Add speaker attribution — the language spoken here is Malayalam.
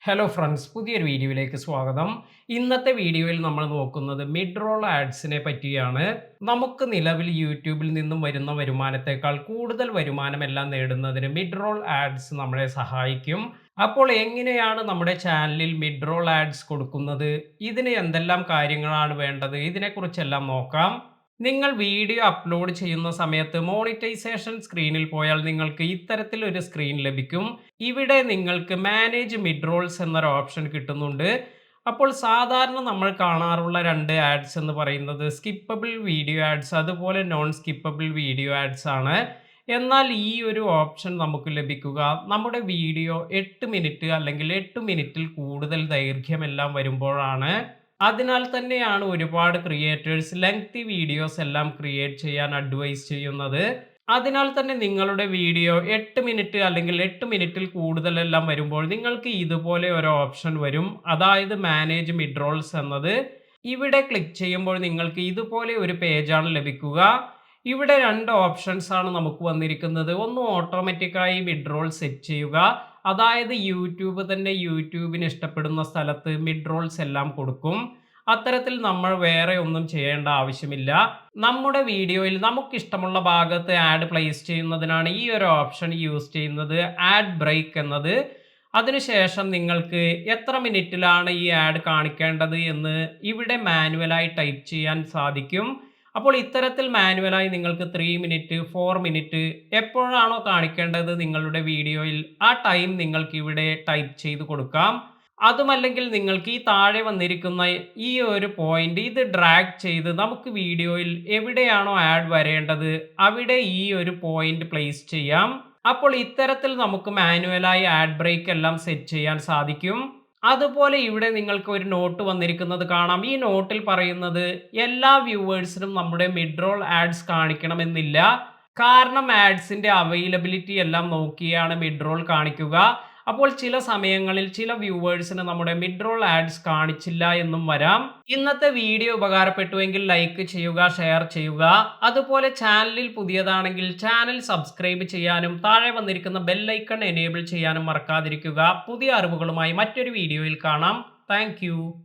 Speaker 1: ഹലോ ഫ്രണ്ട്സ്, പുതിയൊരു വീഡിയോയിലേക്ക് സ്വാഗതം. ഇന്നത്തെ വീഡിയോയിൽ നമ്മൾ നോക്കുന്നത് മിഡ് റോൾ ആഡ്സിനെ പറ്റിയാണ്. നമുക്ക് നിലവിൽ യൂട്യൂബിൽ നിന്നും വരുന്ന വരുമാനത്തേക്കാൾ കൂടുതൽ വരുമാനമെല്ലാം നേടുന്നതിന് മിഡ് റോൾ ആഡ്സ് നമ്മളെ സഹായിക്കും. അപ്പോൾ എങ്ങനെയാണ് നമ്മുടെ ചാനലിൽ മിഡ് റോൾ ആഡ്സ് കൊടുക്കുന്നത്? ഇതിന് എന്തെല്ലാം കാര്യങ്ങളാണ് വേണ്ടത്? ഇതിനെക്കുറിച്ചെല്ലാം നോക്കാം. നിങ്ങൾ വീഡിയോ അപ്ലോഡ് ചെയ്യുന്ന സമയത്ത് മോണിറ്റൈസേഷൻ സ്ക്രീനിൽ പോയാൽ നിങ്ങൾക്ക് ഇത്തരത്തിൽ ഒരു സ്ക്രീൻ ലഭിക്കും. ഇവിടെ നിങ്ങൾക്ക് മാനേജ് മിഡ് റോൾസ് എന്നൊരു ഓപ്ഷൻ കിട്ടുന്നുണ്ട്. അപ്പോൾ സാധാരണ നമ്മൾ കാണാറുള്ള രണ്ട് ആഡ്സ് എന്ന് പറയുന്നത് സ്കിപ്പബിൾ വീഡിയോ ആഡ്സ്, അതുപോലെ നോൺ സ്കിപ്പബിൾ വീഡിയോ ആഡ്സ് ആണ്. എന്നാൽ ഈ ഒരു ഓപ്ഷൻ നമുക്ക് ലഭിക്കുക നമ്മുടെ വീഡിയോ 8 മിനിറ്റ് അല്ലെങ്കിൽ 8 മിനിറ്റിൽ കൂടുതൽ ദൈർഘ്യമെല്ലാം വരുമ്പോഴാണ്. അതിനാൽ തന്നെയാണ് ഒരുപാട് ക്രിയേറ്റേഴ്സ് ലെങ്തി വീഡിയോസ് എല്ലാം ക്രിയേറ്റ് ചെയ്യാൻ അഡ്വൈസ് ചെയ്യുന്നത്. അതിനാൽ തന്നെ നിങ്ങളുടെ വീഡിയോ 8 മിനിറ്റ് അല്ലെങ്കിൽ 8 മിനിറ്റിൽ കൂടുതലെല്ലാം വരുമ്പോൾ നിങ്ങൾക്ക് ഇതുപോലെ ഒരു ഓപ്ഷൻ വരും. അതായത് മാനേജ് മിഡ് റോൾസ് എന്നത്. ഇവിടെ ക്ലിക്ക് ചെയ്യുമ്പോൾ നിങ്ങൾക്ക് ഇതുപോലെ ഒരു പേജാണ് ലഭിക്കുക. ഇവിടെ രണ്ട് ഓപ്ഷൻസ് ആണ് നമുക്ക് വന്നിരിക്കുന്നത്. ഒന്ന് ഓട്ടോമാറ്റിക്കായി മിഡ് റോൾ സെറ്റ് ചെയ്യുക. അതായത് യൂട്യൂബ് തന്നെ യൂട്യൂബിന് ഇഷ്ടപ്പെടുന്ന സ്ഥലത്ത് മിഡ് റോൾസ് എല്ലാം കൊടുക്കും. അത്തരത്തിൽ നമ്മൾ വേറെ ഒന്നും ചെയ്യേണ്ട ആവശ്യമില്ല. നമ്മുടെ വീഡിയോയിൽ നമുക്കിഷ്ടമുള്ള ഭാഗത്ത് ആഡ് പ്ലേസ് ചെയ്യുന്നതിനാണ് ഈ ഒരു ഓപ്ഷൻ യൂസ് ചെയ്യുന്നത്, ആഡ് ബ്രേക്ക് എന്നത്. അതിനുശേഷം നിങ്ങൾക്ക് എത്ര മിനിറ്റിലാണ് ഈ ആഡ് കാണിക്കേണ്ടത് എന്ന് ഇവിടെ മാനുവലായി ടൈപ്പ് ചെയ്യാൻ സാധിക്കും. അപ്പോൾ ഇത്തരത്തിൽ മാനുവലായി നിങ്ങൾക്ക് 3 മിനിറ്റ്, 4 മിനിറ്റ് എപ്പോഴാണോ കാണിക്കേണ്ടത് നിങ്ങളുടെ വീഡിയോയിൽ, ആ ടൈം നിങ്ങൾക്ക് ഇവിടെ ടൈപ്പ് ചെയ്ത് കൊടുക്കാം. അതുമല്ലെങ്കിൽ നിങ്ങൾക്ക് ഈ താഴെ വന്നിരിക്കുന്ന ഈ ഒരു പോയിന്റ് ഇത് ഡ്രാഗ് ചെയ്ത് നമുക്ക് വീഡിയോയിൽ എവിടെയാണോ ആഡ് വരേണ്ടത് അവിടെ ഈ ഒരു പോയിന്റ് പ്ലേസ് ചെയ്യാം. അപ്പോൾ ഇത്തരത്തിൽ നമുക്ക് മാനുവലായി ആഡ് ബ്രേക്ക് എല്ലാം സെറ്റ് ചെയ്യാൻ സാധിക്കും. അതുപോലെ ഇവിടെ നിങ്ങൾക്ക് ഒരു നോട്ട് വന്നിരിക്കുന്നത് കാണാം. ഈ നോട്ടിൽ പറയുന്നത് എല്ലാ വ്യൂവേഴ്സിനും നമ്മുടെ മിഡ് റോൾ ആഡ്സ് കാണിക്കണമെന്നില്ല. കാരണം ആഡ്സിന്റെ അവൈലബിലിറ്റി എല്ലാം നോക്കിയാണ് മിഡ് റോൾ കാണിക്കുക. അപ്പോൾ ചില സമയങ്ങളിൽ ചില വ്യൂവേഴ്സിന് നമ്മുടെ മിഡ് റോൾ ആഡ്സ് കാണിച്ചില്ല എന്നും വരാം. ഇന്നത്തെ വീഡിയോ ഉപകാരപ്പെട്ടുവെങ്കിൽ ലൈക്ക് ചെയ്യുക, ഷെയർ ചെയ്യുക. അതുപോലെ ചാനലിൽ പുതിയതാണെങ്കിൽ ചാനൽ സബ്സ്ക്രൈബ് ചെയ്യാനും താഴെ വന്നിരിക്കുന്ന ബെൽ ഐക്കൺ എനേബിൾ ചെയ്യാനും മറക്കാതിരിക്കുക. പുതിയ അറിവുകളുമായി മറ്റൊരു വീഡിയോയിൽ കാണാം. താങ്ക്